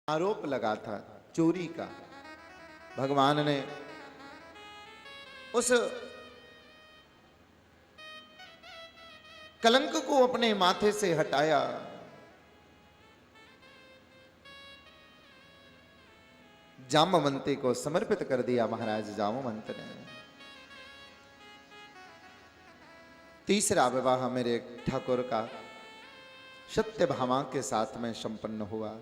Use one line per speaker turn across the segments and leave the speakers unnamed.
आरोप लगा था चोरी का। भगवान ने उस कलंक को अपने माथे से हटाया। जामवंती को समर्पित कर दिया महाराज जामवंत ने। तीसरा विवाह मेरे ठाकुर का सत्यभामा के साथ में संपन्न हुआ।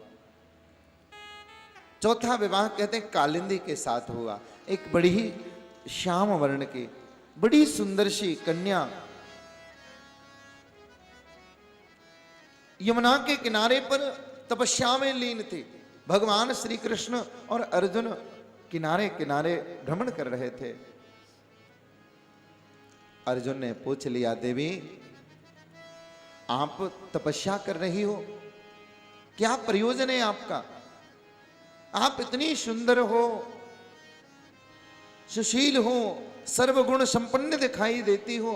चौथा विवाह कहते हैं कालिंदी के साथ हुआ। एक बड़ी ही श्याम वर्ण की बड़ी सुंदर सी कन्या यमुना के किनारे पर तपस्या में लीन थी। भगवान श्री कृष्ण और अर्जुन किनारे किनारे भ्रमण कर रहे थे। अर्जुन ने पूछ लिया, देवी आप तपस्या कर रही हो, क्या प्रयोजन है आपका? आप इतनी सुंदर हो, सुशील हो, सर्वगुण संपन्न दिखाई देती हो,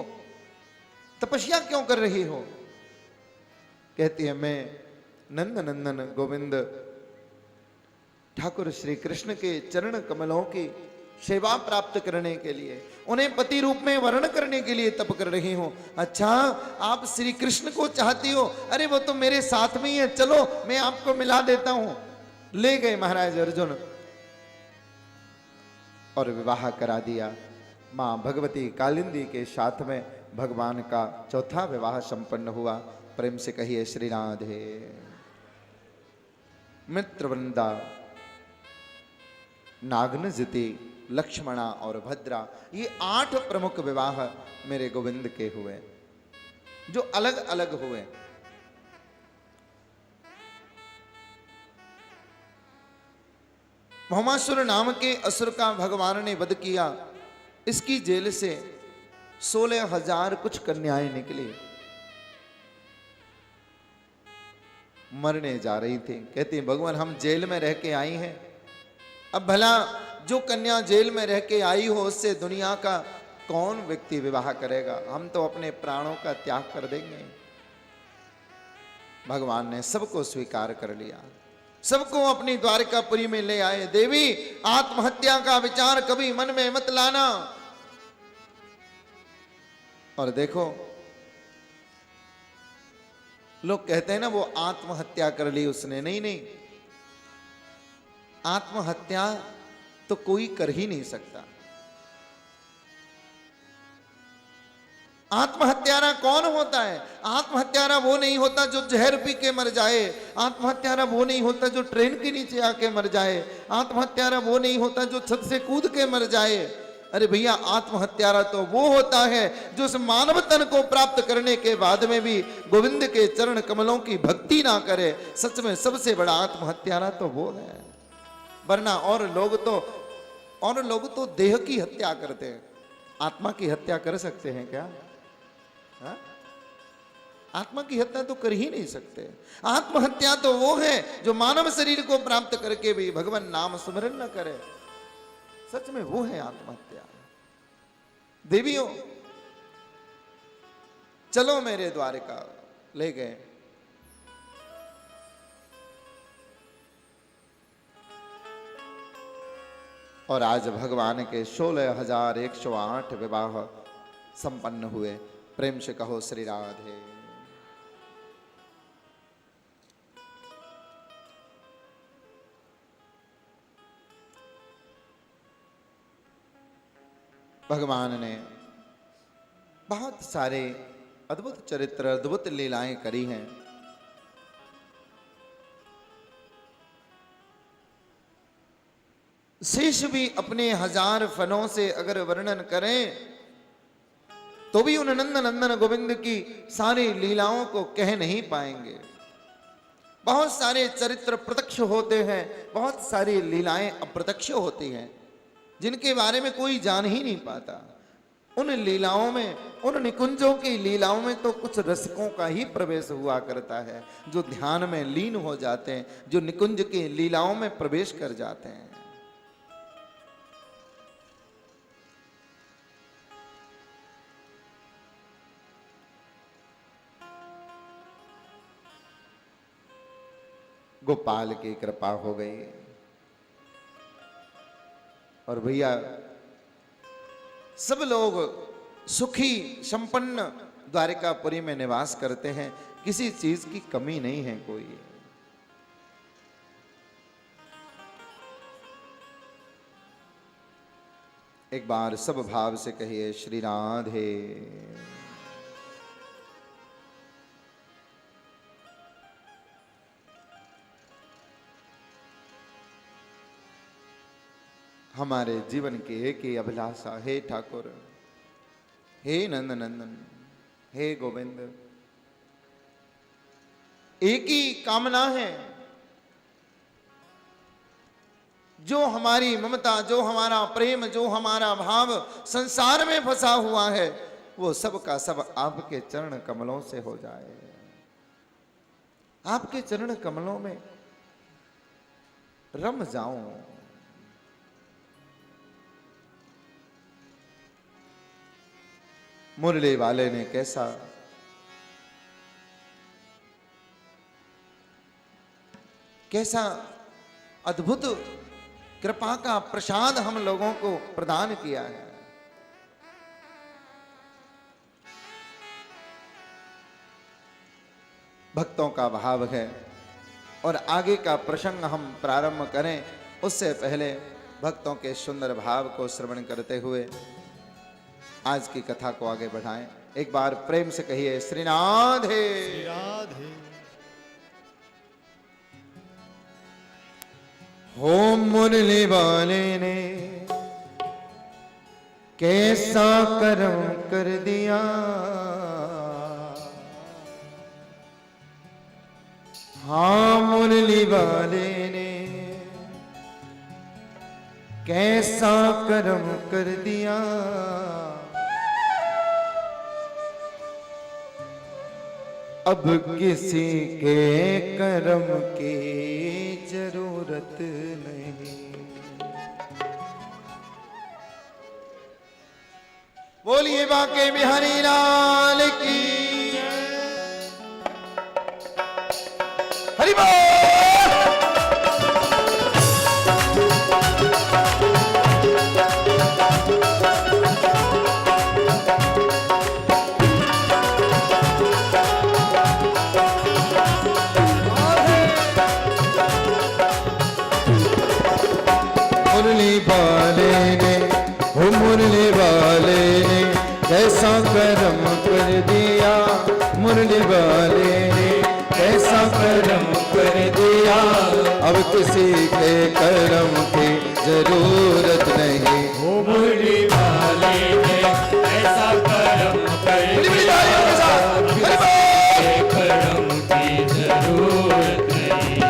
तपस्या क्यों कर रही हो? कहती है, मैं नंद नंदन गोविंद ठाकुर श्री कृष्ण के चरण कमलों की सेवा प्राप्त करने के लिए, उन्हें पति रूप में वर्ण करने के लिए तप कर रही हूं। अच्छा, आप श्री कृष्ण को चाहती हो? अरे वो तो मेरे साथ में ही है, चलो मैं आपको मिला देता हूं। ले गए महाराज अर्जुन और विवाह करा दिया। मां भगवती कालिंदी के साथ में भगवान का चौथा विवाह संपन्न हुआ। प्रेम से कहिए श्री राधे। मित्रवृंदा, नागनजिति, लक्ष्मणा और भद्रा, ये 8 प्रमुख विवाह मेरे गोविंद के हुए, जो अलग अलग हुए। भौमासुर नाम के असुर का भगवान ने वध किया। इसकी जेल से 16,000 कुछ कन्याएं निकली, मरने जा रही थी। कहती भगवान, हम जेल में रह के आई हैं, अब भला जो कन्या जेल में रह के आई हो उससे दुनिया का कौन व्यक्ति विवाह करेगा? हम तो अपने प्राणों का त्याग कर देंगे। भगवान ने सबको स्वीकार कर लिया, सबको अपनी द्वारकापुरी में ले आए। देवी, आत्महत्या का विचार कभी मन में मत लाना। और देखो, लोग कहते हैं ना वो आत्महत्या कर ली उसने। नहीं नहीं, आत्महत्या तो कोई कर ही नहीं सकता। आत्महत्यारा कौन होता है? आत्महत्यारा वो नहीं होता जो जहर पी के मर जाए। आत्महत्यारा वो नहीं होता जो ट्रेन के नीचे आके मर जाए। आत्महत्यारा वो नहीं होता जो छत से कूद के मर जाए। अरे भैया, आत्महत्यारा तो वो होता है जो उस मानव तन को प्राप्त करने के बाद में भी गोविंद के चरण कमलों की भक्ति ना करे। सच में सबसे बड़ा आत्महत्यारा तो वो है। वरना और लोग तो देह की हत्या करते हैं, आत्मा की हत्या कर सकते हैं क्या? हा? आत्मा की हत्या तो कर ही नहीं सकते। आत्महत्या तो वो है जो मानव शरीर को प्राप्त करके भी भगवान नाम स्मरण न करे। सच में वो है आत्महत्या। देवियों, चलो मेरे द्वारका। ले गए। और आज भगवान के 16,108 विवाह संपन्न हुए। प्रेम से कहो श्री राधे। भगवान ने बहुत सारे अद्भुत चरित्र, अद्भुत लीलाएं करी हैं। शेष भी अपने 1000 फनों से अगर वर्णन करें तो भी उन नंद नंदन गोविंद की सारी लीलाओं को कह नहीं पाएंगे। बहुत सारे चरित्र प्रत्यक्ष होते हैं, बहुत सारी लीलाएं अप्रत्यक्ष होती हैं, जिनके बारे में कोई जान ही नहीं पाता। उन लीलाओं में, उन निकुंजों की लीलाओं में तो कुछ रसिकों का ही प्रवेश हुआ करता है, जो ध्यान में लीन हो जाते हैं, जो निकुंज की लीलाओं में प्रवेश कर जाते हैं। गोपाल की कृपा हो गई। और भैया सब लोग सुखी संपन्न द्वारिकापुरी में निवास करते हैं, किसी चीज की कमी नहीं है कोई। एक बार सब भाव से कहिए श्री राधे। हमारे जीवन की एक ही अभिलाषा, हे ठाकुर, हे नंद नंदन, हे गोविंद, एक ही कामना है, जो हमारी ममता, जो हमारा प्रेम, जो हमारा भाव संसार में फंसा हुआ है, वो सब का सब आपके चरण कमलों से हो जाए। आपके चरण कमलों में रम जाऊं। मुरली वाले ने कैसा अद्भुत कृपा का प्रसाद हम लोगों को प्रदान किया है। भक्तों का भाव है और आगे का प्रसंग हम प्रारंभ करें उससे पहले भक्तों के सुंदर भाव को श्रवण करते हुए आज की कथा को आगे बढ़ाएं। एक बार प्रेम से कहिए श्री राधे।
श्री राधे।
हो मुरली वाले ने कैसा कर्म कर दिया, हाँ मुरली वाले ने कैसा कर्म कर दिया। अब किसी के कर्म की जरूरत नहीं। बोलिए बांके बिहारी लाल की हरि बोल। मुरली वाले ने, हो मुरली वाले ने कैसा कर्म कर दिया, मुरली वाले ने कैसा कर्म कर दिया। अब किसी के कर्म की जरूरत नहीं।
हो मुरली वाले ने ऐसा कर्म कर दिया, कर्म की जरूरत नहीं।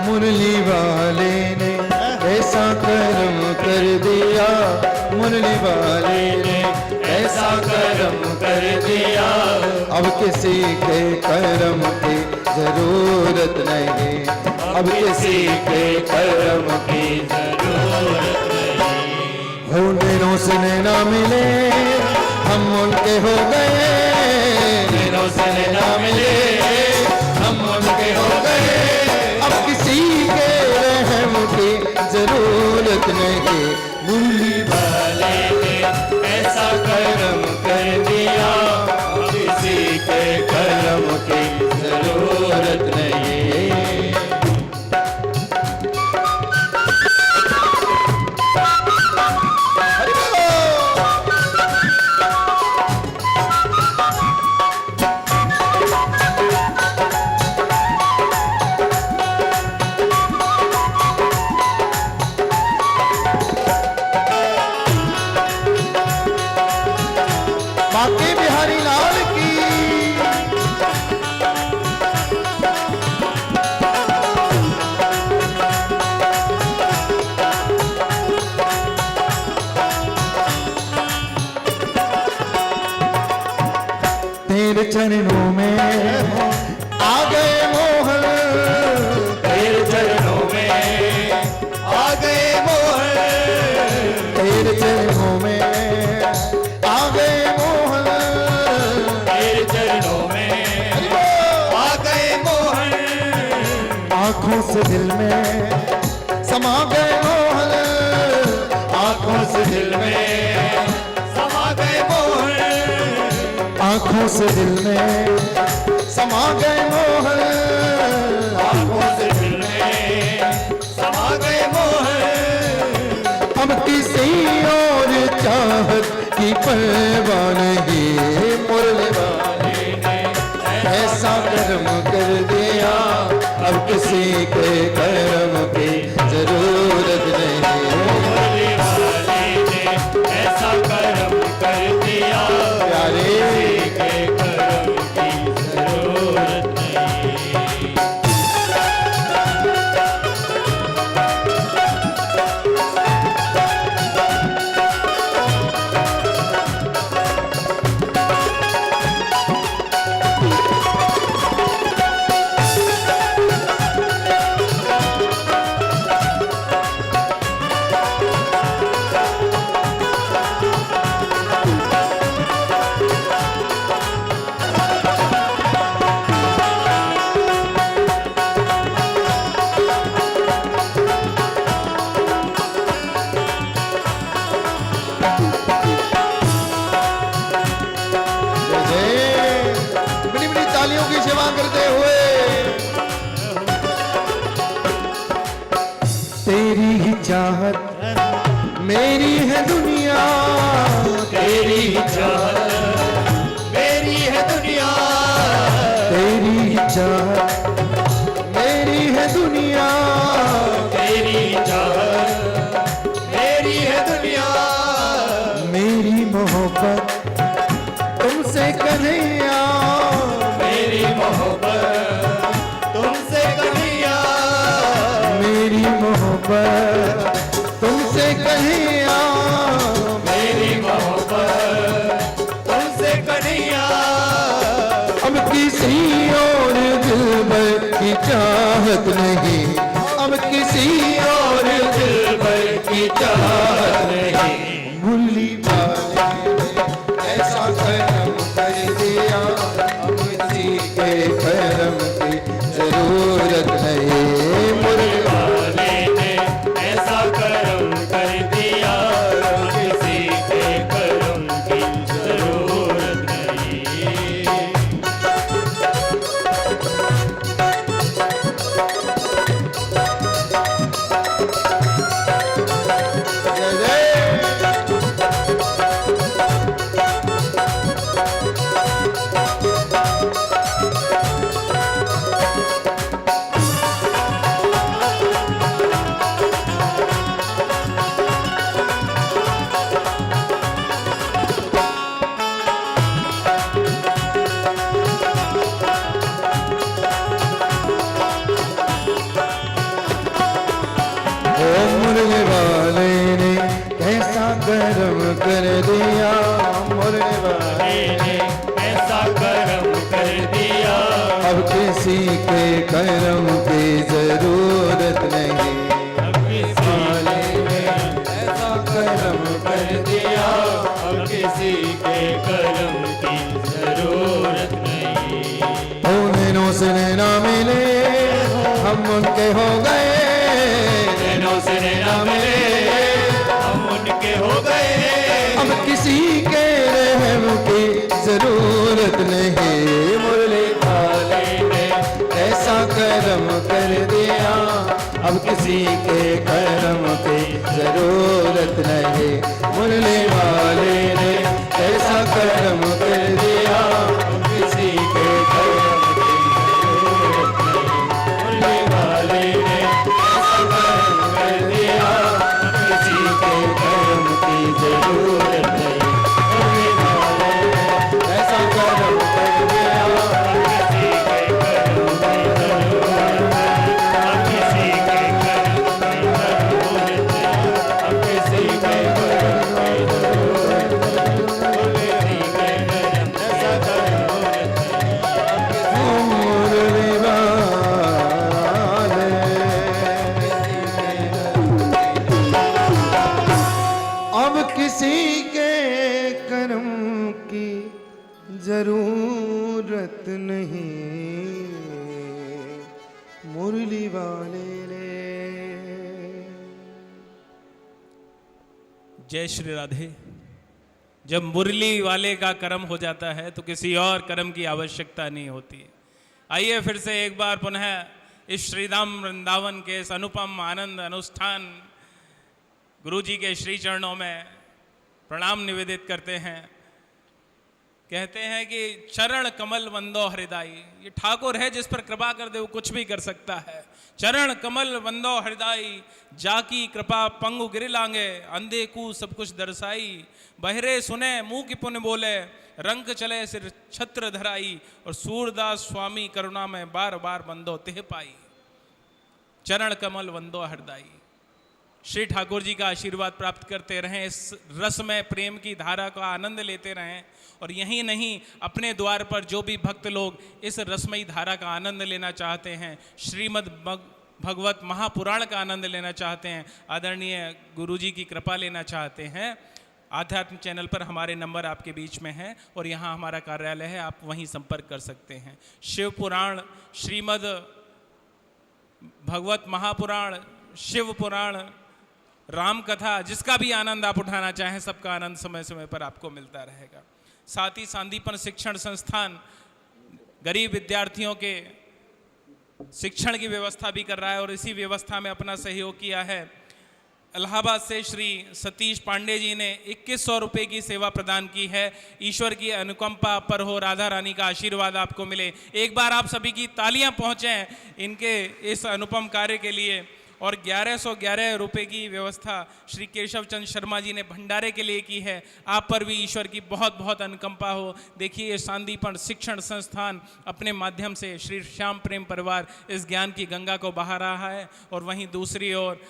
मुरली वाले ने ऐसा कर्म कर दिया, मुरली वाले ने ऐसा कर्म कर दिया। अब किसी के कर्म की जरूरत नहीं, अब किसी के कर्म की
जरूरत नहीं।
हो दिनों से ना मिले हम उनके हो गए,
दिनों से ना मिले
हम उनके हो गए। अब किसी के रहम की जरूरत नहीं। मुरली
वाले ने ऐसा कर्म कर दिया, किसी के कर्म की जरूरत नहीं।
बाके बिहारी लाल की। तेरे चरणों में आ गए मोहन,
तेरे चरणों में आ गए मोहन,
तेरे चरणों में आ गए मोहन,
तेरे चरणों में आ गए मोहन,
आंखों से दिल में समा गए मोहन,
आंखों से दिल में समा गए मोहन,
आंखों से दिल में समा गए मोहन,
आंखों से दिल में समा गए मोहन।
अब किसी और चाहत की परवाह नहीं, मुरली वाले ने ऐसा कर्म कर दिया, अब किसी के कर्म की जरूरत नहीं।
मुरली वाले ने ऐसा कर्म कर दिया,
प्यारे
किसी के कर्म की जरूरत नहीं।
बड़ी बड़ी तालियों की सेवा करते हुए, तेरी ही चाहत मेरी है दुनिया,
तेरी ही चाहत मेरी है दुनिया,
तेरी ही चाहत मेरी है दुनिया,
तेरी ही चाहत मेरी है दुनिया,
मेरी मोहब्बत तुमसे कन्हैया,
मेरी मोहब्बत तुमसे कन्हैया,
मेरी मोहब्बत तुमसे कन्हैया,
मेरी मोहब्बत तुमसे कन्हैया।
अब किसी और दिलबर की चाहत नहीं, अब किसी और दिलबर की चाहत नहीं। मुरली वाले ने ऐसा कर्म कर दिया, अब किसी के कर्म की जरूरत नहीं। मुरली
वाले ने ऐसा कर्म कर दिया, किसी के कर्म की जरूरत नहीं।
जय जय। ओ मुरली वाले ने कैसा कर्म कर दिया, मुरली वाले
ने ऐसा कर्म कर दिया,
अब किसी के कर्म की जरूरत नहीं।
अब किसी
ने ऐसा कर्म कर दिया,
अब किसी के कर्म की जरूरत नहीं।
नैनों से नैना मिले हम उनके हो गए,
नैनों से नैना मिले हम उनके हो गए,
अब किसी के रहम की जरूरत नहीं। मुरली वाले ने ऐसा कर्म कर दिया, अब किसी के कर्म की जरूरत नहीं। मुरली वाले ने ऐसा कर्म कर दिया, अब किसी के कर्म की जरूरत नहीं।
मुरली वाले ने ऐसा कर्म कर दिया,
किसी के कर्म की जरूरत नहीं। मुरली वाले ने जरूरत नहीं मुरली वाले ने।
जय श्री राधे। जब मुरली वाले का कर्म हो जाता है तो किसी और कर्म की आवश्यकता नहीं होती। आइए फिर से एक बार पुनः इस श्रीधाम वृंदावन के इस अनुपम आनंद अनुष्ठान गुरु जी के श्री चरणों में प्रणाम निवेदित करते हैं। कहते हैं कि चरण कमल वंदो हृदय, ये ठाकुर है जिस पर कृपा कर दे वो कुछ भी कर सकता है। चरण कमल वंदो हृदय, जाकी कृपा पंगु गिर लांगे, अंधे को सब कुछ दर्शाई, बहरे सुने मुंह की पुण्य बोले, रंग चले सिर छत्र धराई, और सूरदास स्वामी करुणा में बार बार बंदो तिह पाई। चरण कमल वंदो हृदय, श्री ठाकुर जी का आशीर्वाद प्राप्त करते रहें, इस रसमय प्रेम की धारा का आनंद लेते रहें। और यही नहीं, अपने द्वार पर जो भी भक्त लोग इस रसमयी धारा का आनंद लेना चाहते हैं, श्रीमद् भगवत महापुराण का आनंद लेना चाहते हैं, आदरणीय गुरु जी की कृपा लेना चाहते हैं, आध्यात्म चैनल पर हमारे नंबर आपके बीच में हैं और यहाँ हमारा कार्यालय है, आप वहीं संपर्क कर सकते हैं। शिव पुराण, श्रीमद् भगवत महापुराण, शिव पुराण, राम कथा, जिसका भी आनंद आप उठाना चाहें, सबका आनंद समय समय पर आपको मिलता रहेगा। साथ ही सांदीपन शिक्षण संस्थान गरीब विद्यार्थियों के शिक्षण की व्यवस्था भी कर रहा है और इसी व्यवस्था में अपना सहयोग किया है। इलाहाबाद से श्री सतीश पांडे जी ने 2100 रुपये की सेवा प्रदान की है। ईश्वर की अनुकंपा पर हो, राधा रानी का आशीर्वाद आपको मिले। एक बार आप सभी की तालियां पहुंचें इनके इस अनुपम कार्य के लिए। और 1111 रुपये की व्यवस्था श्री केशव चंद शर्मा जी ने भंडारे के लिए की है। आप पर भी ईश्वर की बहुत बहुत अनुकंपा हो। देखिए, ये सांदीपन शिक्षण संस्थान अपने माध्यम से श्री श्याम प्रेम परिवार इस ज्ञान की गंगा को बहा रहा है और वहीं दूसरी ओर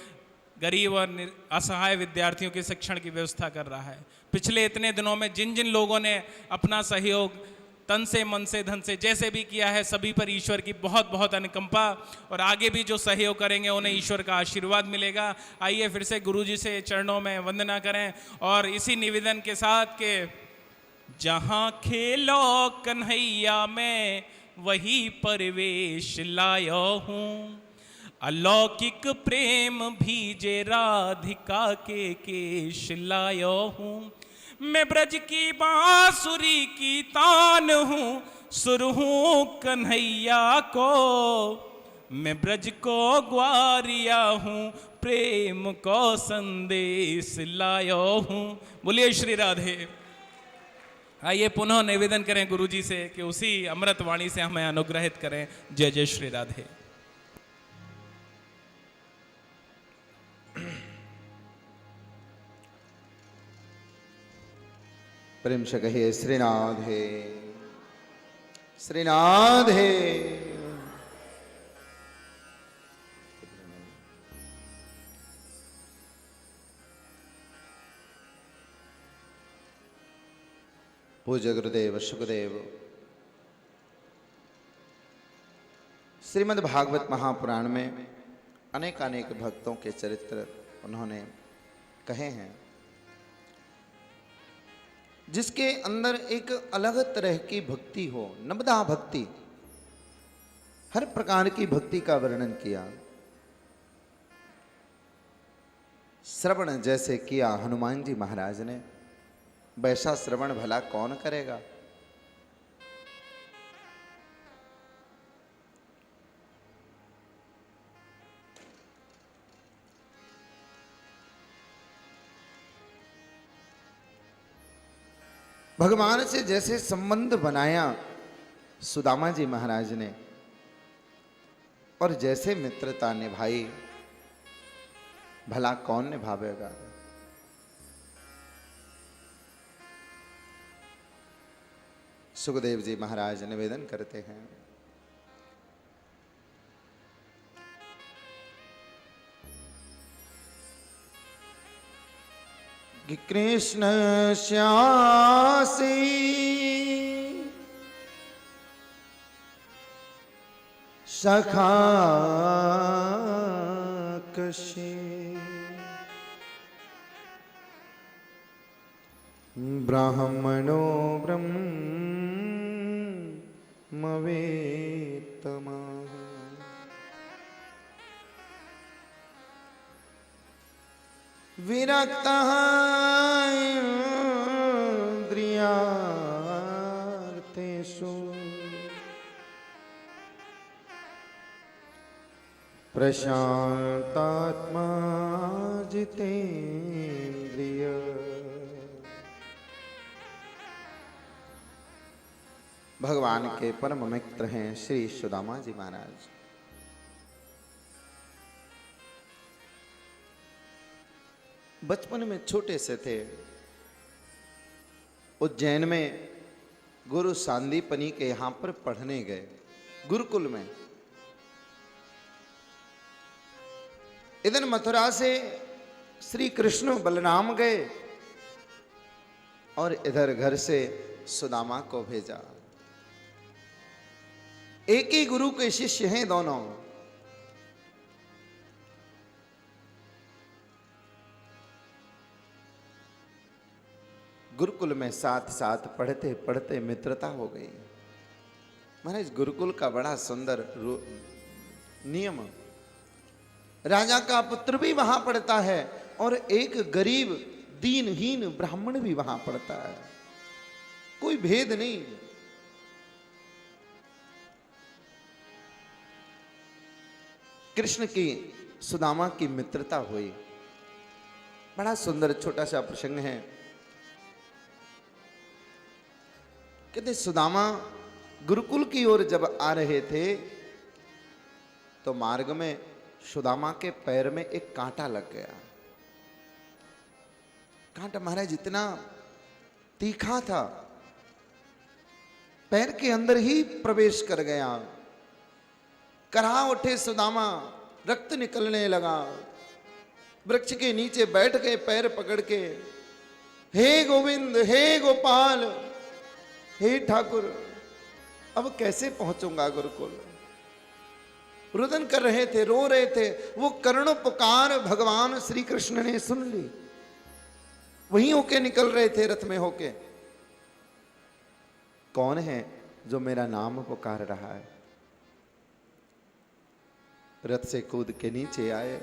गरीब और असहाय विद्यार्थियों के शिक्षण की व्यवस्था कर रहा है। पिछले इतने दिनों में जिन जिन लोगों ने अपना सहयोग तन से मन से धन से जैसे भी किया है, सभी पर ईश्वर की बहुत बहुत अनुकंपा, और आगे भी जो सहयोग करेंगे उन्हें ईश्वर का आशीर्वाद मिलेगा। आइए फिर से गुरु जी से चरणों में वंदना करें और इसी निवेदन के साथ के जहाँ खेलो कन्हैया मैं वही परवेश लायो हूँ, अलौकिक प्रेम भीजे राधिका के केश लायो हूँ, मैं ब्रज की बांसुरी की तान हूँ, सुर हूँ कन्हैया को, मैं ब्रज को ग्वारिया हूँ, प्रेम को संदेश लायो हूँ। बोलिए श्री राधे। आइए पुनः निवेदन करें गुरु जी से कि उसी अमृत वाणी से हमें अनुग्रहित करें। जय जय श्री राधे।
प्रेम से कहिए श्रीनाधे श्रीनाधे। पूज्य गुरुदेव सुखदेव श्रीमद् भागवत महापुराण में अनेक अनेक भक्तों के चरित्र उन्होंने कहे हैं, जिसके अंदर एक अलग तरह की भक्ति हो, नवदा भक्ति, हर प्रकार की भक्ति का वर्णन किया। श्रवण जैसे किया हनुमान जी महाराज ने, वैसा श्रवण भला कौन करेगा। भगवान से जैसे संबंध बनाया सुदामा जी महाराज ने और जैसे मित्रता निभाई, भला कौन निभावेगा। सुखदेव जी महाराज निवेदन करते हैं, कि कृष्ण श्यासी सखा कशी, ब्राह्मणो ब्रह्मचारी मवेतमा विरक्तः इन्द्रियार्थेषु प्रशांतात्मा जितेन्द्रिय। भगवान के परम मित्र हैं श्री सुदामा जी महाराज। बचपन में छोटे से थे, उज्जैन में गुरु सांदीपनी के यहां पर पढ़ने गए गुरुकुल में। इधर मथुरा से श्री कृष्ण बलराम गए और इधर घर से सुदामा को भेजा। एक ही गुरु के शिष्य हैं दोनों। गुरुकुल में साथ साथ पढ़ते पढ़ते मित्रता हो गई। महाराज गुरुकुल का बड़ा सुंदर नियम, राजा का पुत्र भी वहां पढ़ता है और एक गरीब दीनहीन ब्राह्मण भी वहां पढ़ता है, कोई भेद नहीं। कृष्ण की सुदामा की मित्रता हुई। बड़ा सुंदर छोटा सा प्रसंग है। कहते सुदामा गुरुकुल की ओर जब आ रहे थे तो मार्ग में सुदामा के पैर में एक कांटा लग गया। कांटा महाराज इतना तीखा था, पैर के अंदर ही प्रवेश कर गया। करहा उठे सुदामा, रक्त निकलने लगा। वृक्ष के नीचे बैठ गए पैर पकड़ के। हे गोविंद, हे गोपाल, हे ठाकुर, अब कैसे पहुंचूंगा गुरुकुल। रुदन कर रहे थे, रो रहे थे। वो करुण पुकार भगवान श्री कृष्ण ने सुन ली। वहीं होके निकल रहे थे रथ में होके। कौन है जो मेरा नाम पुकार रहा है। रथ से कूद के नीचे आए।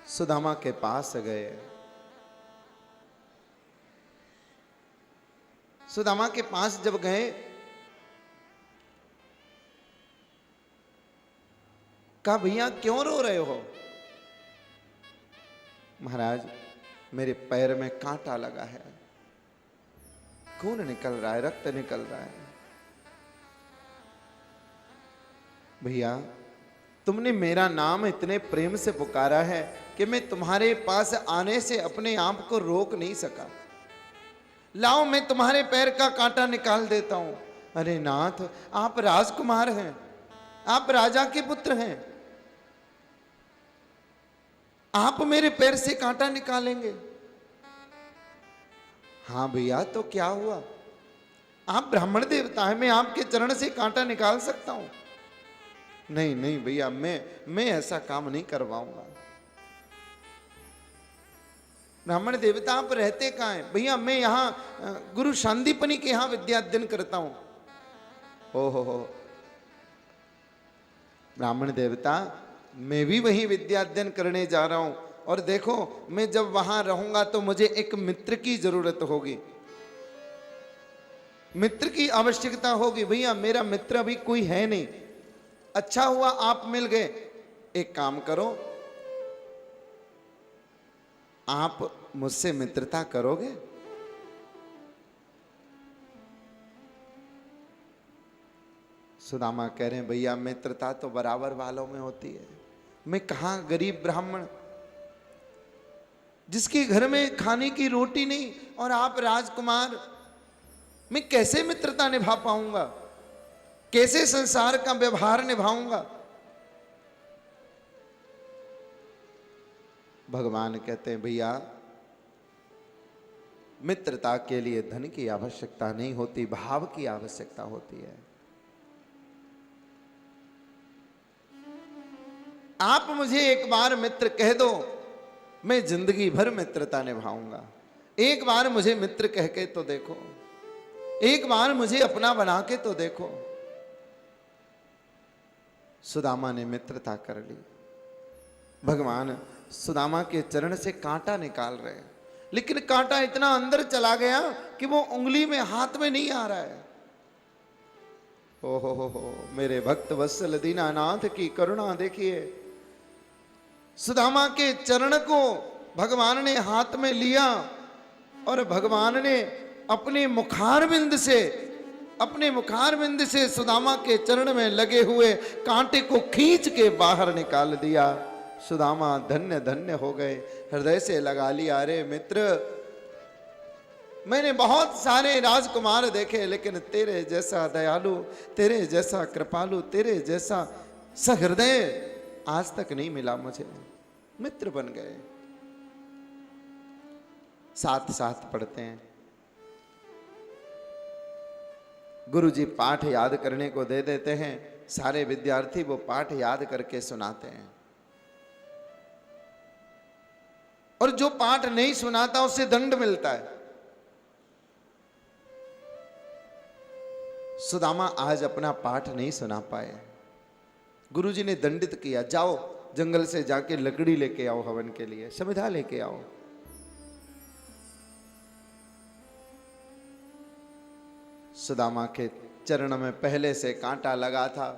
सुदामा के पास गए। सुदामा के पास जब गए, कहा भैया क्यों रो रहे हो। महाराज मेरे पैर में कांटा लगा है, खून निकल रहा है, रक्त निकल रहा है। भैया तुमने मेरा नाम इतने प्रेम से पुकारा है कि मैं तुम्हारे पास आने से अपने आप को रोक नहीं सका। लाओ मैं तुम्हारे पैर का कांटा निकाल देता हूं। अरे नाथ, आप राजकुमार हैं, आप राजा के पुत्र हैं, आप मेरे पैर से कांटा निकालेंगे। हाँ भैया तो क्या हुआ, आप ब्राह्मण देवता हैं, मैं आपके चरण से कांटा निकाल सकता हूं। नहीं नहीं भैया, मैं ऐसा काम नहीं करवाऊंगा। ब्राह्मण देवता आप रहते कहाँ हैं। भैया मैं यहाँ गुरु सांदीपनी के यहाँ विद्या अध्ययन करता हूं। हो ब्राह्मण देवता, मैं भी वहीं विद्या अध्ययन करने जा रहा हूं। और देखो मैं जब वहां रहूंगा तो मुझे एक मित्र की जरूरत होगी, मित्र की आवश्यकता होगी। भैया मेरा मित्र अभी कोई है नहीं। अच्छा हुआ आप मिल गए। एक काम करो, आप मुझसे मित्रता करोगे। सुदामा कह रहे हैं भैया मित्रता तो बराबर वालों में होती है। मैं कहां गरीब ब्राह्मण जिसके घर में खाने की रोटी नहीं, और आप राजकुमार, मैं कैसे मित्रता निभा पाऊंगा, कैसे संसार का व्यवहार निभाऊंगा। भगवान कहते हैं भैया मित्रता के लिए धन की आवश्यकता नहीं होती, भाव की आवश्यकता होती है। आप मुझे एक बार मित्र कह दो, मैं जिंदगी भर मित्रता निभाऊंगा। एक बार मुझे मित्र कह के तो देखो। एक बार मुझे अपना बना के तो देखो। सुदामा ने मित्रता कर ली। भगवान सुदामा के चरण से कांटा निकाल रहे हैं, लेकिन कांटा इतना अंदर चला गया कि वो उंगली में, हाथ में नहीं आ रहा है। ओहो हो, मेरे भक्त वत्सल दीनानाथ की करुणा देखिए। सुदामा के चरण को भगवान ने हाथ में लिया और भगवान ने अपने मुखारबिंद से सुदामा के चरण में लगे हुए कांटे को खींच के बाहर निकाल दिया। सुदामा धन्य धन्य हो गए, हृदय से लगा लिया, अरे मित्र, मैंने बहुत सारे राजकुमार देखे, लेकिन तेरे जैसा दयालु, तेरे जैसा कृपालु, तेरे जैसा सहृदय आज तक नहीं मिला मुझे। मित्र बन गए, साथ साथ पढ़ते हैं। गुरुजी पाठ याद करने को दे देते हैं, सारे विद्यार्थी वो पाठ याद करके सुनाते हैं, और जो पाठ नहीं सुनाता उसे दंड मिलता है। सुदामा आज अपना पाठ नहीं सुना पाए, गुरुजी ने दंडित किया, जाओ जंगल से जाके लकड़ी लेके आओ, हवन के लिए समिधा लेके आओ। सुदामा के चरण में पहले से कांटा लगा था,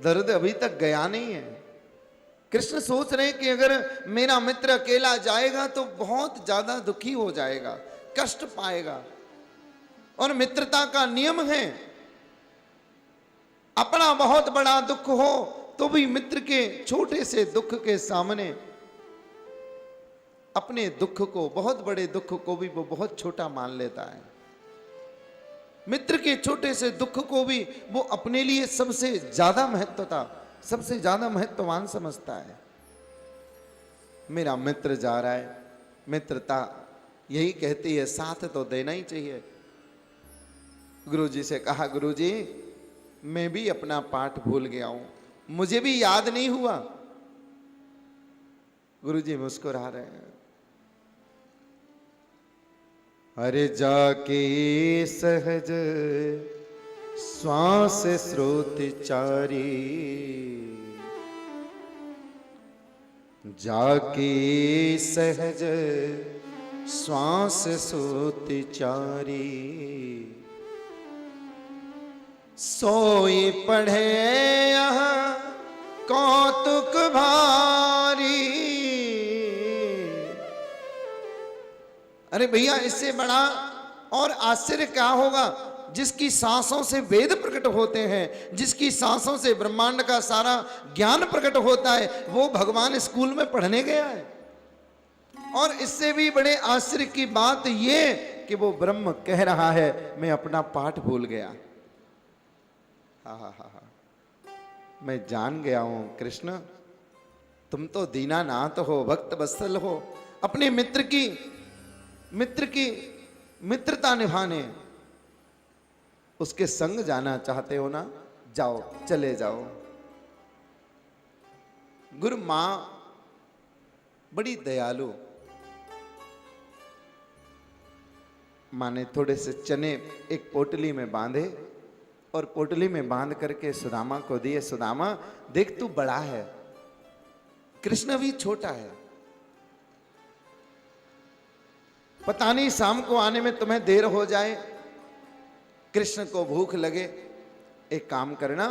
दर्द अभी तक गया नहीं है। कृष्ण सोच रहे हैं कि अगर मेरा मित्र अकेला जाएगा तो बहुत ज्यादा दुखी हो जाएगा, कष्ट पाएगा, और मित्रता का नियम है, अपना बहुत बड़ा दुख हो तो भी मित्र के छोटे से दुख के सामने अपने दुख को, बहुत बड़े दुख को भी वो बहुत छोटा मान लेता है। मित्र के छोटे से दुख को भी वो अपने लिए सबसे ज्यादा सबसे ज्यादा महत्ववान समझता है। मेरा मित्र जा रहा है, मित्रता यही कहती है साथ तो देना ही चाहिए। गुरुजी से कहा, गुरुजी मैं भी अपना पाठ भूल गया हूं, मुझे भी याद नहीं हुआ। गुरुजी मुस्कुरा रहे हैं, अरे जाके सहज श्वास स्रोत चारी, जाके सहज श्वास स्रोत चारी, सोई पढ़े यहाँ कौतुक भारी। अरे भैया, इससे बड़ा और आश्चर्य क्या होगा, जिसकी सांसों से वेद प्रकट होते हैं, जिसकी सांसों से ब्रह्मांड का सारा ज्ञान प्रकट होता है, वो भगवान स्कूल में पढ़ने गया है। और इससे भी बड़े आश्चर्य की बात ये कि वो ब्रह्म कह रहा है मैं अपना पाठ भूल गया। हा, मैं जान गया हूं कृष्ण, तुम तो दीनानाथ हो, भक्त वत्सल हो, अपने मित्र की मित्रता निभाने उसके संग जाना चाहते हो ना, जाओ, चले जाओ। गुरु मां बड़ी दयालु, मां ने थोड़े से चने एक पोटली में बांधे और पोटली में बांध करके सुदामा को दिए। सुदामा देख, तू बड़ा है, कृष्ण भी छोटा है, पता नहीं शाम को आने में तुम्हें देर हो जाए, कृष्ण को भूख लगे, एक काम करना,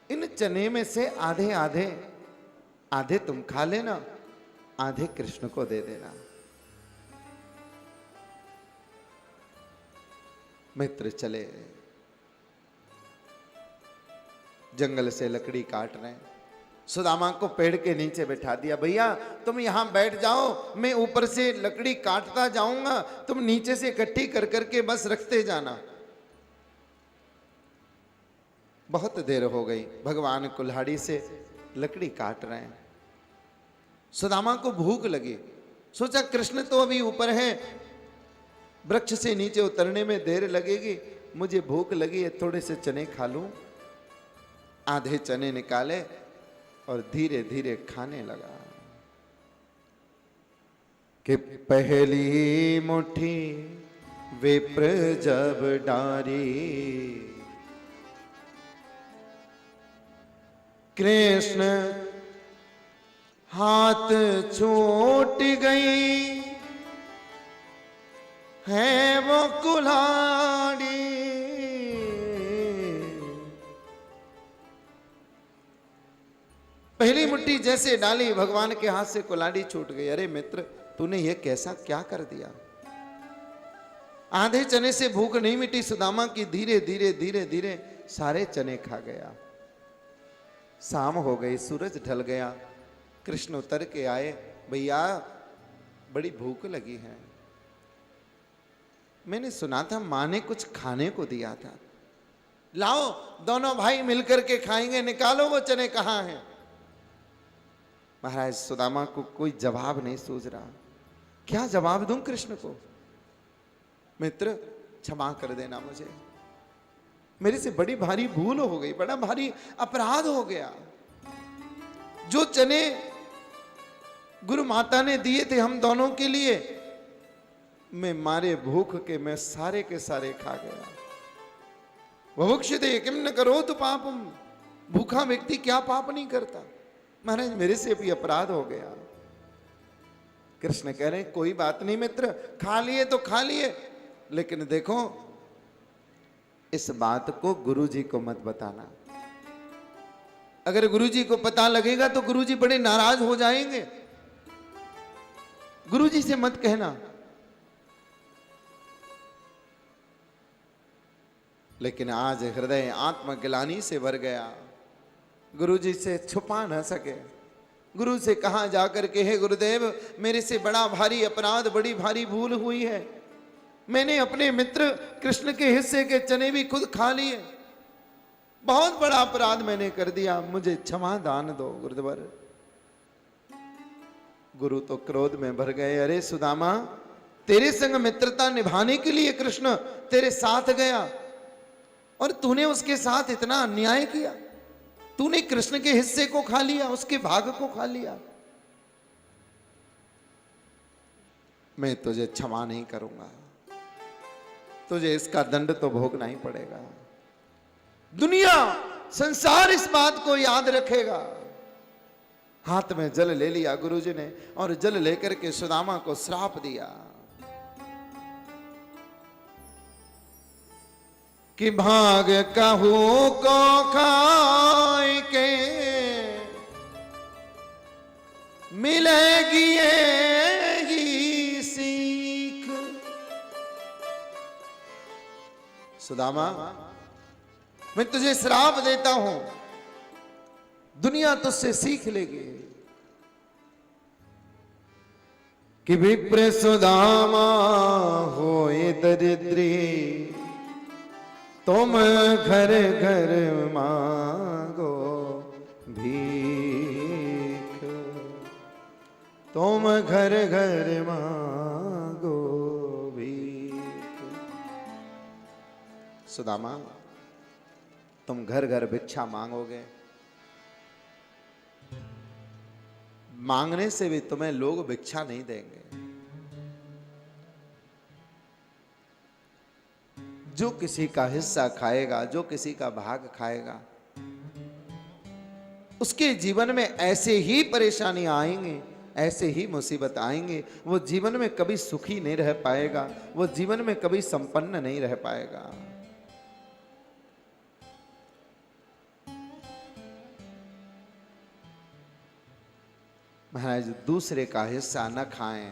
इन चने में से आधे तुम खा लेना, आधे कृष्ण को दे देना। मित्र चले, जंगल से लकड़ी काट रहे हैं, सुदामा को पेड़ के नीचे बैठा दिया, भैया तुम यहां बैठ जाओ, मैं ऊपर से लकड़ी काटता जाऊंगा, तुम नीचे से इकट्ठी कर करके बस रखते जाना। बहुत देर हो गई, भगवान कुल्हाड़ी से लकड़ी काट रहे हैं। सुदामा को भूख लगी, सोचा कृष्ण तो अभी ऊपर है, वृक्ष से नीचे उतरने में देर लगेगी, मुझे भूख लगी है, थोड़े से चने खा लूं। आधे चने निकाले और धीरे धीरे खाने लगा कि पहली मुट्ठी विप्र जब डारी कृष्ण हाथ छूट गई है वो कुल्हाड़ी। पहली मुट्ठी जैसे डाली भगवान के हाथ से कुल्हाड़ी छूट गई। अरे मित्र, तूने ये कैसा क्या कर दिया? आधे चने से भूख नहीं मिटी सुदामा की, धीरे धीरे धीरे धीरे सारे चने खा गया। शाम हो गई, सूरज ढल गया। कृष्ण उतर के आए, भैया बड़ी भूख लगी है, मैंने सुना था मां ने कुछ खाने को दिया था, लाओ दोनों भाई मिलकर के खाएंगे, निकालो वो चने कहाँ हैं। महाराज सुदामा को कोई जवाब नहीं सूझ रहा, क्या जवाब दूं कृष्ण को? मित्र क्षमा कर देना मुझे, मेरे से बड़ी भारी भूल हो गई, बड़ा भारी अपराध हो गया। जो चने गुरु माता ने दिए थे हम दोनों के लिए, मैं मारे भूख के मैं सारे के सारे खा गया। बुभुक्षिते किम न करो तो पापम, भूखा व्यक्ति क्या पाप नहीं करता। महाराज मेरे से भी अपराध हो गया। कृष्ण कह रहे हैं कोई बात नहीं मित्र, खा लिए तो खा लिए, लेकिन देखो इस बात को गुरुजी को मत बताना। अगर गुरुजी को पता लगेगा तो गुरुजी बड़े नाराज हो जाएंगे। गुरुजी से मत कहना। लेकिन आज हृदय आत्मग्लानि से भर गया, गुरुजी से छुपा न सके। गुरु से कहा जाकर के, हे गुरुदेव मेरे से बड़ा भारी अपराध, बड़ी भारी भूल हुई है, मैंने अपने मित्र कृष्ण के हिस्से के चने भी खुद खा लिए, बहुत बड़ा अपराध मैंने कर दिया, मुझे क्षमा दान दो गुरुदेवर। गुरु तो क्रोध में भर गए, अरे सुदामा तेरे संग मित्रता निभाने के लिए कृष्ण तेरे साथ गया और तूने उसके साथ इतना अन्याय किया, तूने कृष्ण के हिस्से को खा लिया, उसके भाग को खा लिया। मैं तुझे क्षमा नहीं करूंगा, तुझे इसका दंड तो भोगना ही पड़ेगा। दुनिया संसार इस बात को याद रखेगा। हाथ में जल ले लिया गुरुजी ने और जल लेकर के सुदामा को श्राप दिया कि भाग कहू को खाए के मिलेगी यही सीख। सुदामा मैं तुझे श्राप देता हूं, दुनिया तुझसे सीख लेगी कि विप्र सुदामा होए दरिद्री, तुम घर घर मांगो भीख, तुम घर घर मांगो भीख। सुदामा तुम घर घर भिक्षा मांगोगे, मांगने से भी तुम्हें लोग भिक्षा नहीं देंगे। जो किसी का हिस्सा खाएगा, जो किसी का भाग खाएगा, उसके जीवन में ऐसे ही परेशानियां आएंगी, ऐसे ही मुसीबत आएंगे, वो जीवन में कभी सुखी नहीं रह पाएगा, वो जीवन में कभी संपन्न नहीं रह पाएगा। महाराज दूसरे का हिस्सा न खाएं,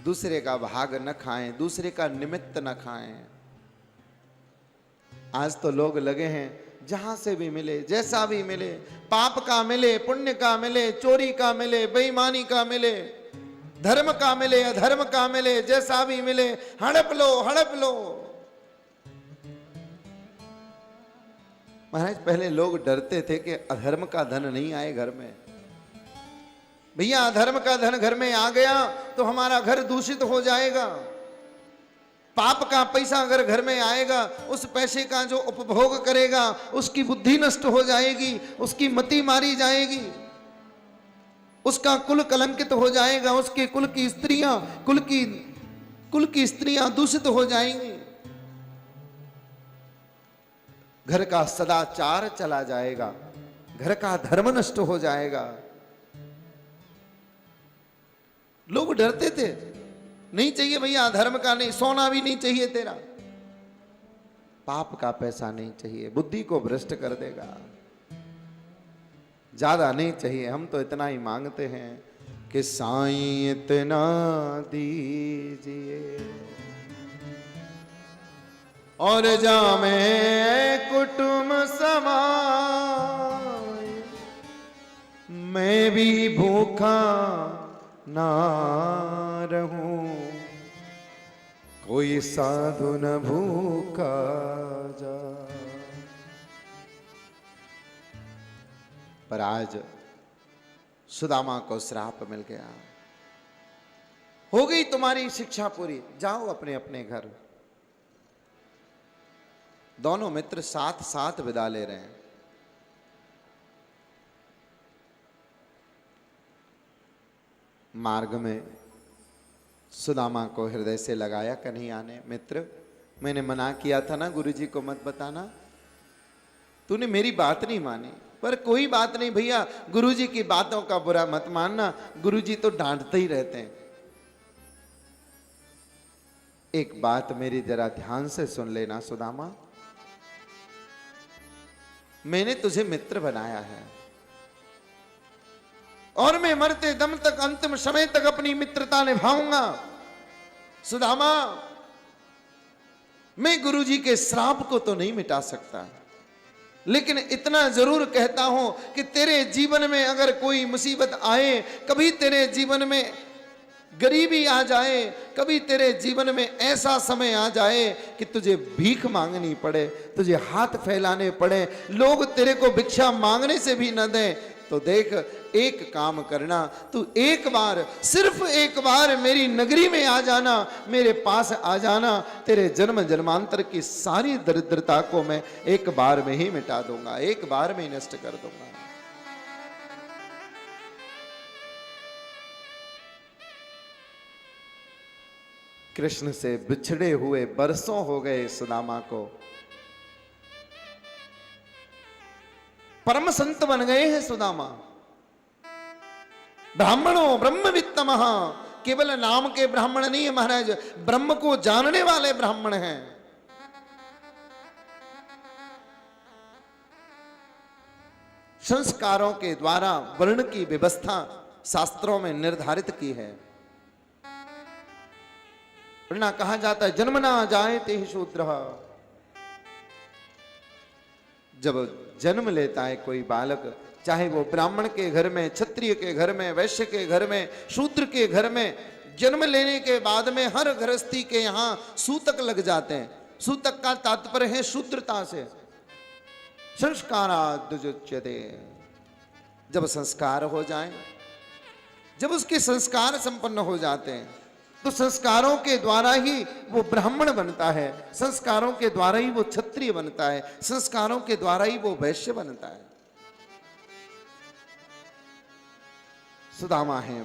दूसरे का भाग न खाएं, दूसरे का निमित्त न खाएं। आज तो लोग लगे हैं जहां से भी मिले, जैसा भी मिले, पाप का मिले, पुण्य का मिले, चोरी का मिले, बेईमानी का मिले, धर्म का मिले, अधर्म का मिले, जैसा भी मिले हड़प लो, हड़प लो। महाराज पहले लोग डरते थे कि अधर्म का धन नहीं आए घर में। भैया अधर्म का धन घर में आ गया तो हमारा घर दूषित हो जाएगा। पाप का पैसा अगर घर में आएगा, उस पैसे का जो उपभोग करेगा उसकी बुद्धि नष्ट हो जाएगी, उसकी मति मारी जाएगी, उसका कुल कलंकित हो जाएगा, उसके कुल की स्त्रियां, कुल की कुल की स्त्रियां दूषित हो जाएंगी, घर का सदाचार चला जाएगा, घर का धर्म नष्ट हो जाएगा। लोग डरते थे, नहीं चाहिए भैया धर्म का, नहीं सोना भी नहीं चाहिए तेरा, पाप का पैसा नहीं चाहिए, बुद्धि को भ्रष्ट कर देगा, ज्यादा नहीं चाहिए, हम तो इतना ही मांगते हैं कि साईं इतना दीजिए और जामे कुटुंब समाए, मैं भी भूखा ना रहूं, कोई साधु न भूखा जा। पर आज सुदामा को श्राप मिल गया, हो गई तुम्हारी शिक्षा पूरी, जाओ अपने अपने घर। दोनों मित्र साथ साथ विदा ले रहे हैं। मार्ग में सुदामा को हृदय से लगाया कन्हैया ने, मित्र मैंने मना किया था ना गुरुजी को मत बताना, तूने मेरी बात नहीं मानी, पर कोई बात नहीं भैया, गुरुजी की बातों का बुरा मत मानना, गुरुजी तो डांटते ही रहते हैं। एक बात मेरी जरा ध्यान से सुन लेना सुदामा, मैंने तुझे मित्र बनाया है और मैं मरते दम तक, अंतिम समय तक अपनी मित्रता निभाऊंगा। सुदामा, मैं गुरुजी के श्राप को तो नहीं मिटा सकता, लेकिन इतना जरूर कहता हूं कि तेरे जीवन में अगर कोई मुसीबत आए, कभी तेरे जीवन में गरीबी आ जाए, कभी तेरे जीवन में ऐसा समय आ जाए कि तुझे भीख मांगनी पड़े, तुझे हाथ फैलाने पड़े, लोग तेरे को भिक्षा मांगने से भी न दें, तो देख एक काम करना, तू एक बार, सिर्फ एक बार मेरी नगरी में आ जाना, मेरे पास आ जाना, तेरे जन्म जन्मांतर की सारी दरिद्रता को मैं एक बार में ही मिटा दूंगा, एक बार में ही नष्ट कर दूंगा। कृष्ण से बिछड़े हुए बरसों हो गए सुदामा को, परम संत बन गए हैं सुदामा। ब्राह्मणों ब्रह्मवित्तमः, केवल नाम के ब्राह्मण नहीं है महाराज, ब्रह्म को जानने वाले ब्राह्मण हैं। संस्कारों के द्वारा वर्ण की व्यवस्था शास्त्रों में निर्धारित की है, वरना कहा जाता है जन्मना जायते ही शूद्रः। जब जन्म लेता है कोई बालक, चाहे वो ब्राह्मण के घर में, क्षत्रिय के घर में, वैश्य के घर में, शूद्र के घर में, जन्म लेने के बाद में हर गृहस्थी के यहाँ सूतक लग जाते हैं। सूतक का तात्पर्य है शूद्रता से। संस्काराद्युच्यते, जब संस्कार हो जाए, जब उसके संस्कार संपन्न हो जाते हैं, तो संस्कारों के द्वारा ही वो ब्राह्मण बनता है, संस्कारों के द्वारा ही वो क्षत्रिय बनता है, संस्कारों के द्वारा ही वो वैश्य बनता है। सुदामा है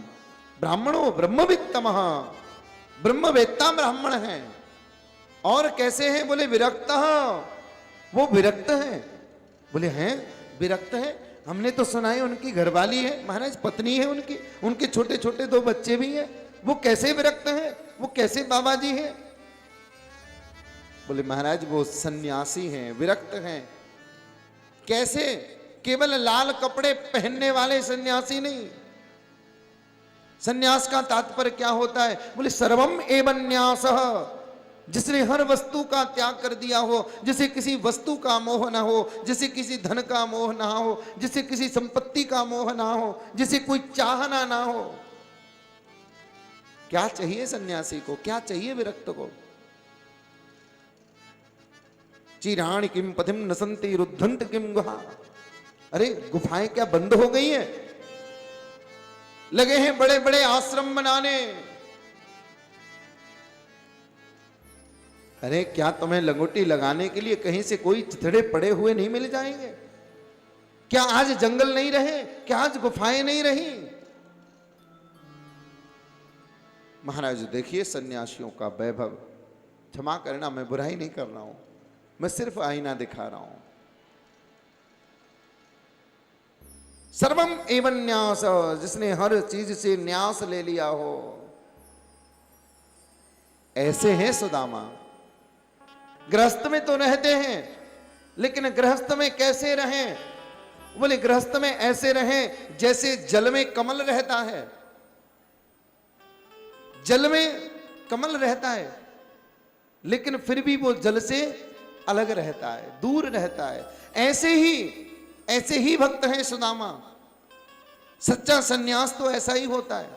ब्राह्मणों ब्रह्मवित्तमः, ब्रह्मवेत्ता ब्राह्मण हैं। और कैसे हैं? बोले विरक्त, वो विरक्त हैं। बोले हैं विरक्त है? हमने तो सुना है उनकी घरवाली है महाराज, पत्नी है उनकी, उनके छोटे छोटे 2 बच्चे भी हैं, वो कैसे विरक्त हैं? वो कैसे बाबा जी हैं? बोले महाराज वो सन्यासी हैं, विरक्त हैं। कैसे? केवल लाल कपड़े पहनने वाले सन्यासी नहीं। सन्यास का तात्पर्य क्या होता है? बोले सर्वम एवं न्यासः, जिसने हर वस्तु का त्याग कर दिया हो, जिसे किसी वस्तु का मोह ना हो, जिसे किसी धन का मोह ना हो, जिसे किसी संपत्ति का मोह ना हो, जिसे कोई चाहना ना हो। क्या चाहिए सन्यासी को? क्या चाहिए विरक्त को? चिराणि किम पथिम नसंति रुद्धंत किम गुहा। अरे गुफाएं क्या बंद हो गई हैं? लगे हैं बड़े बड़े आश्रम बनाने। अरे क्या तुम्हें लंगोटी लगाने के लिए कहीं से कोई चिथड़े पड़े हुए नहीं मिल जाएंगे? क्या आज जंगल नहीं रहे? क्या आज गुफाएं नहीं रही? महाराज देखिए सन्यासियों का वैभव, क्षमा करना मैं बुराई नहीं कर रहा हूं, मैं सिर्फ आईना दिखा रहा हूं। सर्वम एवं न्यास, जिसने हर चीज से न्यास ले लिया हो, ऐसे हैं सुदामा। गृहस्थ में तो रहते हैं, लेकिन गृहस्थ में कैसे रहें? बोले गृहस्थ में ऐसे रहें जैसे जल में कमल रहता है। जल में कमल रहता है, लेकिन फिर भी वो जल से अलग रहता है, दूर रहता है। ऐसे ही भक्त हैं सुदामा। सच्चा सन्यास तो ऐसा ही होता है।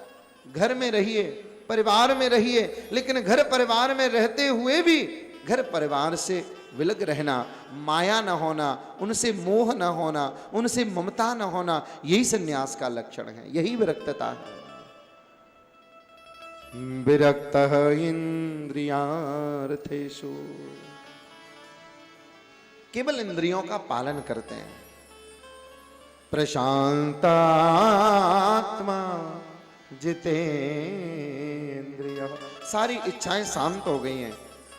घर में रहिए, परिवार में रहिए, लेकिन घर परिवार में रहते हुए भी घर परिवार से विलग रहना, माया न होना, उनसे मोह न होना, उनसे ममता न होना, यही सन्यास का लक्षण है, यही विरक्तता है। विरक्तः इंद्रियार्थेषु, केवल इंद्रियों का पालन करते हैं। प्रशांतात्मा जितेंद्रिय, सारी इच्छाएं शांत हो गई हैं,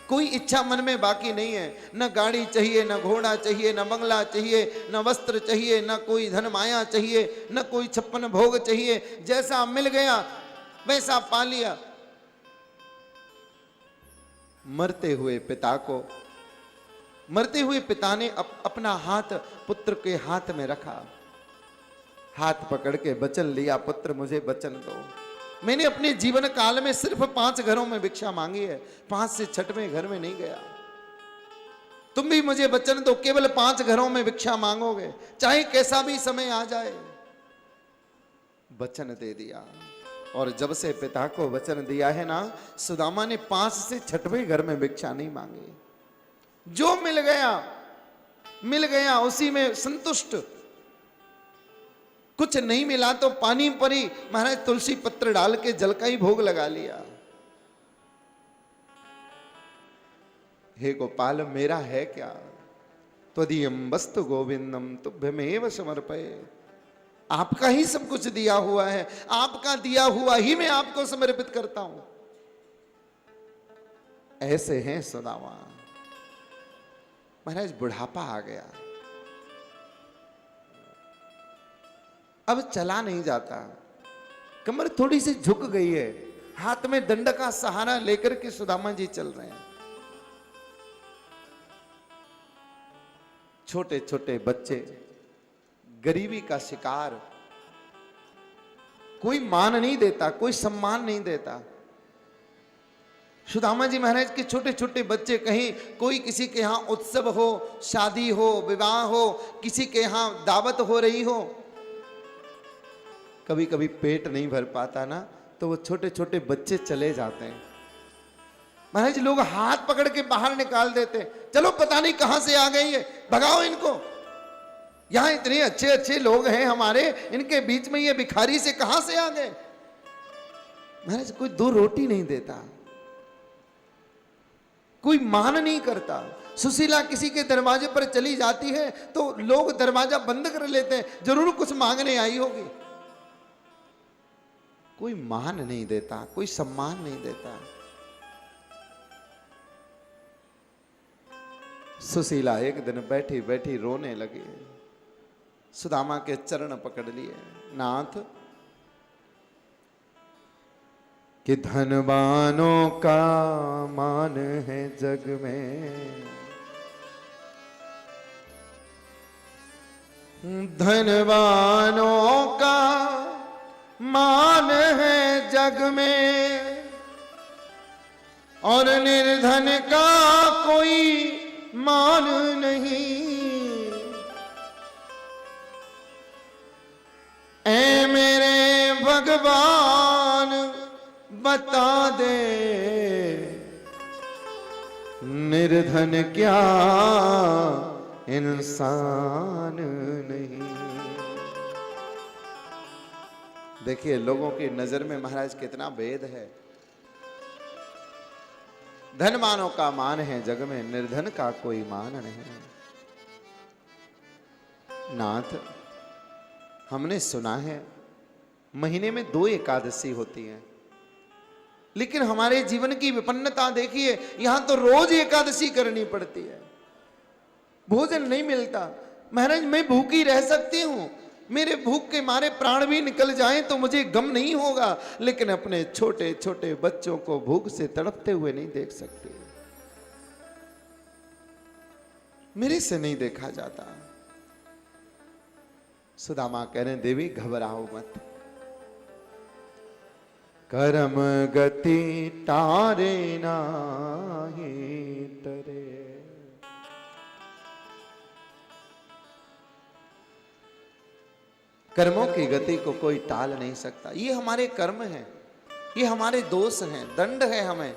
कोई इच्छा मन में बाकी नहीं है। न गाड़ी चाहिए, न घोड़ा चाहिए, न बंगला चाहिए, न वस्त्र चाहिए, न कोई धन माया चाहिए, न कोई 56 भोग चाहिए। जैसा मिल गया वैसा पा लिया। मरते हुए पिता ने अपना हाथ पुत्र के हाथ में रखा, हाथ पकड़ के वचन लिया, पुत्र मुझे वचन दो। मैंने अपने जीवन काल में सिर्फ 5 घरों में भिक्षा मांगी है, 5 से 6वें घर में नहीं गया। तुम भी मुझे वचन दो, केवल 5 घरों में भिक्षा मांगोगे, चाहे कैसा भी समय आ जाए। वचन दे दिया, और जब से पिता को वचन दिया है ना, सुदामा ने 5 से 6वें घर में भिक्षा नहीं मांगी। जो मिल गया उसी में संतुष्ट। कुछ नहीं मिला तो पानी परी, महाराज तुलसी पत्र डाल के जल का ही भोग लगा लिया। हे गोपाल, मेरा है क्या? त्वदीयं वस्तु गोविंदम तुभ्यमेव समर्पये। आपका ही सब कुछ दिया हुआ है, आपका दिया हुआ ही मैं आपको समर्पित करता हूं। ऐसे हैं सुदामा। महाराज बुढ़ापा आ गया, अब चला नहीं जाता, कमर थोड़ी सी झुक गई है, हाथ में दंड का सहारा लेकर के सुदामा जी चल रहे हैं। छोटे छोटे बच्चे, गरीबी का शिकार, कोई मान नहीं देता, कोई सम्मान नहीं देता। सुदामा जी महाराज के छोटे छोटे बच्चे, कहीं कोई किसी के यहां उत्सव हो, शादी हो, विवाह हो, किसी के यहां दावत हो रही हो, कभी कभी पेट नहीं भर पाता ना, तो वो छोटे छोटे बच्चे चले जाते हैं। महाराज लोग हाथ पकड़ के बाहर निकाल देते, चलो पता नहीं कहां से आ गई है, भगाओ इनको, यहां इतने अच्छे अच्छे लोग हैं हमारे, इनके बीच में ये भिखारी से कहां से आ गए। महाराज कोई 2 रोटी नहीं देता, कोई मान नहीं करता। सुशीला किसी के दरवाजे पर चली जाती है तो लोग दरवाजा बंद कर लेते हैं, जरूर कुछ मांगने आई होगी। कोई मान नहीं देता, कोई सम्मान नहीं देता। सुशीला एक दिन बैठी बैठी रोने लगी, सुदामा के चरण पकड़ लिए, नाथ कि धनवानों का मान है जग में, धनवानों का मान है जग में, और निर्धन का कोई मान नहीं। ऐ मेरे भगवान बता दे, निर्धन क्या इंसान नहीं। देखिए लोगों की नजर में महाराज कितना भेद है। धनवानों का मान है जग में, निर्धन का कोई मान नहीं। नाथ, हमने सुना है महीने में 2 एकादशी होती हैं, लेकिन हमारे जीवन की विपन्नता देखिए, यहां तो रोज एकादशी करनी पड़ती है, भोजन नहीं मिलता। महाराज मैं भूखी रह सकती हूं, मेरे भूख के मारे प्राण भी निकल जाएं तो मुझे गम नहीं होगा, लेकिन अपने छोटे छोटे बच्चों को भूख से तड़पते हुए नहीं देख सकती, मेरे से नहीं देखा जाता। सुदामा कह रहे देवी घबराओ मत, कर्म गति तारे नाहि तरे। कर्मों की गति को कोई टाल नहीं सकता। ये हमारे कर्म हैं, ये हमारे दोष हैं, दंड है हमें।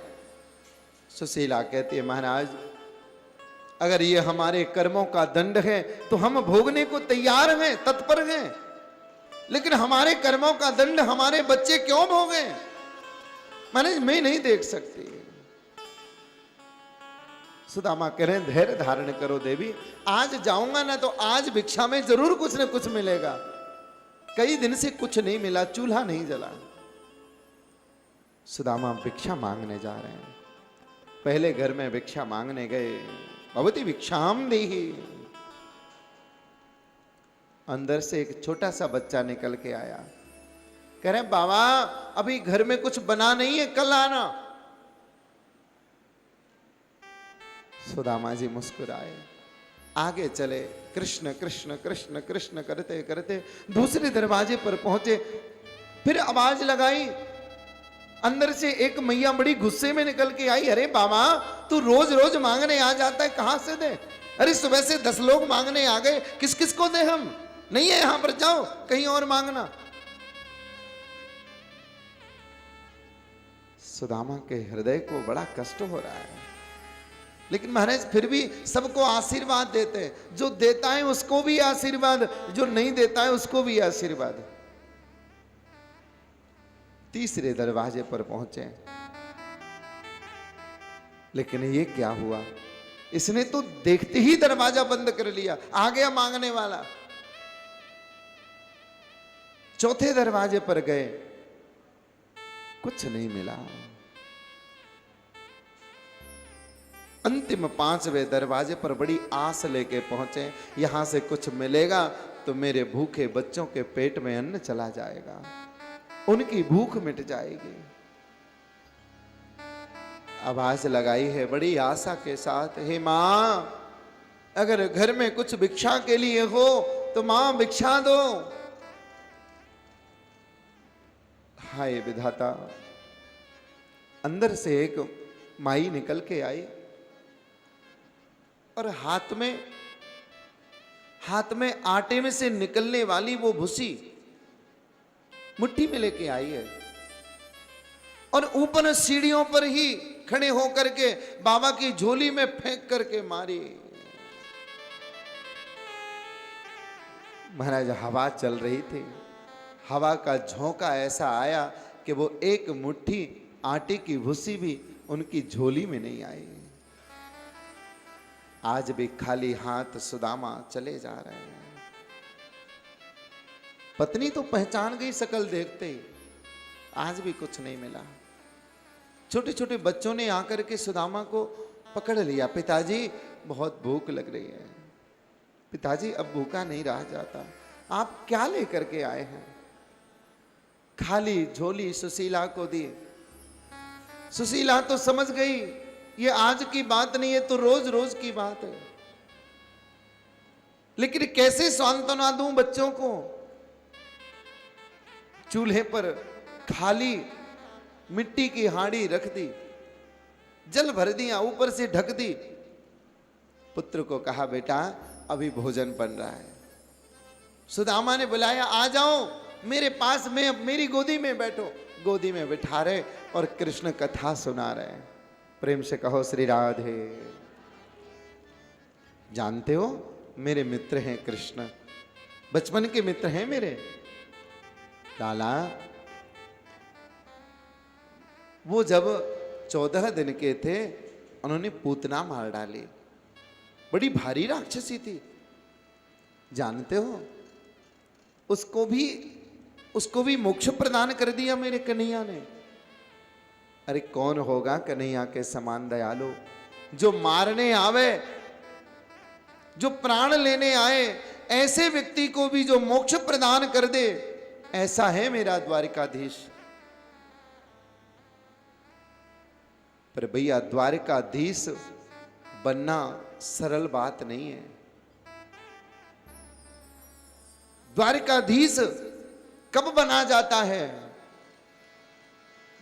सुशीला कहती है महाराज अगर ये हमारे कर्मों का दंड है तो हम भोगने को तैयार हैं, तत्पर हैं, लेकिन हमारे कर्मों का दंड हमारे बच्चे क्यों भोगे? महाराज मैं नहीं देख सकती। सुदामा कह रहे धैर्य धारण करो देवी, आज जाऊंगा ना तो आज भिक्षा में जरूर कुछ न कुछ मिलेगा। कई दिन से कुछ नहीं मिला, चूल्हा नहीं जला। सुदामा भिक्षा मांगने जा रहे हैं। पहले घर में भिक्षा मांगने गए, भवती भिक्षाम देहि। अंदर से एक छोटा सा बच्चा निकल के आया, कह रहे बाबा अभी घर में कुछ बना नहीं है, कल आना। सुदामा जी मुस्कुराए, आगे चले, कृष्ण कृष्ण कृष्ण कृष्ण करते करते दूसरे दरवाजे पर पहुंचे। फिर आवाज लगाई, अंदर से एक मैया बड़ी गुस्से में निकल के आई, अरे बाबा तू रोज रोज मांगने आ जाता है, कहां से दे? अरे सुबह से 10 लोग मांगने आ गए, किस किस को दे? हम नहीं है यहां पर, जाओ कहीं और मांगना। सुदामा के हृदय को बड़ा कष्ट हो रहा है, लेकिन महाराज फिर भी सबको आशीर्वाद देते हैं। जो देता है उसको भी आशीर्वाद, जो नहीं देता है उसको भी आशीर्वाद। तीसरे दरवाजे पर पहुंचे, लेकिन ये क्या हुआ, इसने तो देखते ही दरवाजा बंद कर लिया, आ गया मांगने वाला। चौथे दरवाजे पर गए, कुछ नहीं मिला। अंतिम 5वें दरवाजे पर बड़ी आस लेके पहुंचे, यहां से कुछ मिलेगा तो मेरे भूखे बच्चों के पेट में अन्न चला जाएगा, उनकी भूख मिट जाएगी। आवाज लगाई है बड़ी आशा के साथ, हे मां अगर घर में कुछ भिक्षा के लिए हो तो मां भिक्षा दो। हाय विधाता, अंदर से एक माई निकल के आई और हाथ में आटे में से निकलने वाली वो भूसी मुट्ठी में लेके आई है, और ऊपर सीढ़ियों पर ही खड़े होकर के बाबा की झोली में फेंक करके मारी। महाराज हवा चल रही थी, हवा का झोंका ऐसा आया कि वो एक मुट्ठी आटे की भूसी भी उनकी झोली में नहीं आई। आज भी खाली हाथ सुदामा चले जा रहे हैं। पत्नी तो पहचान गई शकल देखते ही, आज भी कुछ नहीं मिला। छोटे छोटे बच्चों ने आकर के सुदामा को पकड़ लिया, पिताजी बहुत भूख लग रही है। पिताजी अब भूखा नहीं रहा जाता, आप क्या लेकर के आए हैं? खाली झोली सुशीला को दी। सुशीला तो समझ गई ये आज की बात नहीं है, तो रोज रोज की बात है, लेकिन कैसे सांत्वना दूं बच्चों को? चूल्हे पर खाली मिट्टी की हांडी रख दी, जल भर दिया, ऊपर से ढक दी। पुत्र को कहा बेटा अभी भोजन बन रहा है। सुदामा ने बुलाया, आ जाओ मेरे पास में, मेरी गोदी में बैठो। गोदी में बिठा रहे और कृष्ण कथा सुना रहे। प्रेम से कहो श्री राधे। जानते हो मेरे मित्र हैं कृष्ण, बचपन के मित्र हैं मेरे। लाला वो जब 14 दिन के थे उन्होंने पूतना मार डाली, बड़ी भारी राक्षसी थी। जानते हो उसको भी मोक्ष प्रदान कर दिया मेरे कन्हैया ने। अरे कौन होगा कन्हैया के समान दयालु, जो मारने आवे, जो प्राण लेने आए, ऐसे व्यक्ति को भी जो मोक्ष प्रदान कर दे, ऐसा है मेरा द्वारिकाधीश। पर भैया द्वारिकाधीश बनना सरल बात नहीं है। द्वारिकाधीश कब बना जाता है?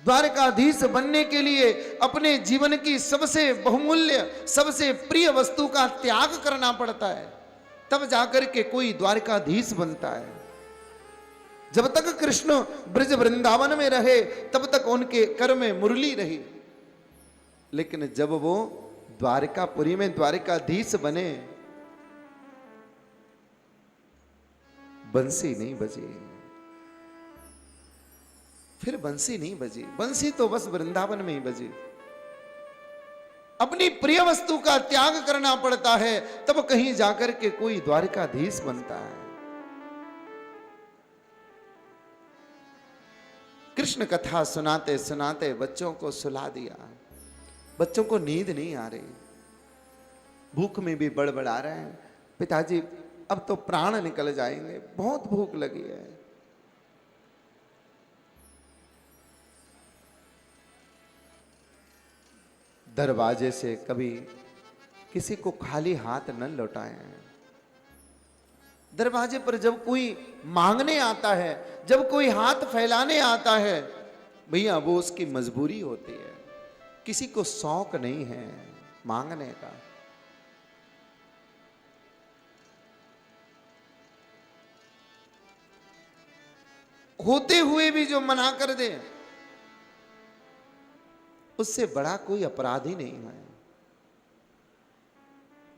द्वारिकाधीश बनने के लिए अपने जीवन की सबसे बहुमूल्य, सबसे प्रिय वस्तु का त्याग करना पड़ता है, तब जाकर के कोई द्वारिकाधीश बनता है। जब तक कृष्ण ब्रज वृंदावन में रहे तब तक उनके कर में मुरली रही, लेकिन जब वो द्वारिकापुरी में द्वारिकाधीश बने, बंसी नहीं बजी, फिर बंसी नहीं बजी। बंसी तो बस वृंदावन में ही बजी। अपनी प्रिय वस्तु का त्याग करना पड़ता है, तब कहीं जाकर के कोई द्वारिकाधीश बनता है। कृष्ण कथा सुनाते सुनाते बच्चों को सुला दिया, बच्चों को नींद नहीं आ रही, भूख में भी बड़बड़ा रहे हैं, पिताजी अब तो प्राण निकल जाएंगे, बहुत भूख लगी है। दरवाजे से कभी किसी को खाली हाथ न लौटाए। दरवाजे पर जब कोई मांगने आता है, जब कोई हाथ फैलाने आता है, भैया वो उसकी मजबूरी होती है, किसी को शौक नहीं है मांगने का। होते हुए भी जो मना कर दे, उससे बड़ा कोई अपराध ही नहीं है।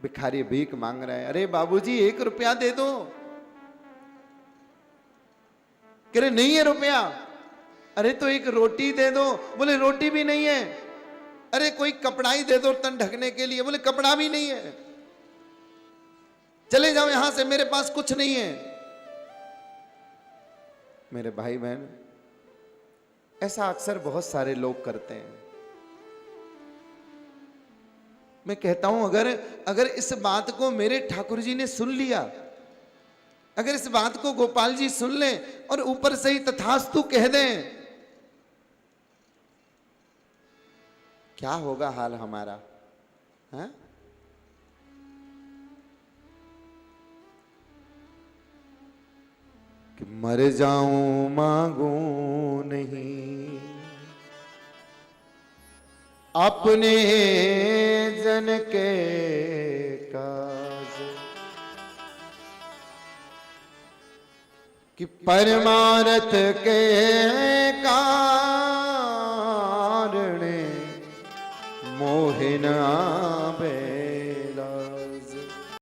भिखारी भीख मांग रहा है, अरे बाबूजी 1 रुपया दे दो, कह रहे नहीं है रुपया। अरे तो 1 रोटी दे दो, बोले रोटी भी नहीं है। अरे कोई कपड़ा ही दे दो तन ढकने के लिए, बोले कपड़ा भी नहीं है। चले जाओ यहां से, मेरे पास कुछ नहीं है। मेरे भाई बहन, ऐसा अक्सर बहुत सारे लोग करते हैं। मैं कहता हूं अगर इस बात को मेरे ठाकुर जी ने सुन लिया, अगर इस बात को गोपाल जी सुन लें और ऊपर से ही तथास्तु कह दें, क्या होगा हाल हमारा? है? कि मर जाऊं मांगू नहीं, अपने जन के काज, कि परमार्थ के काज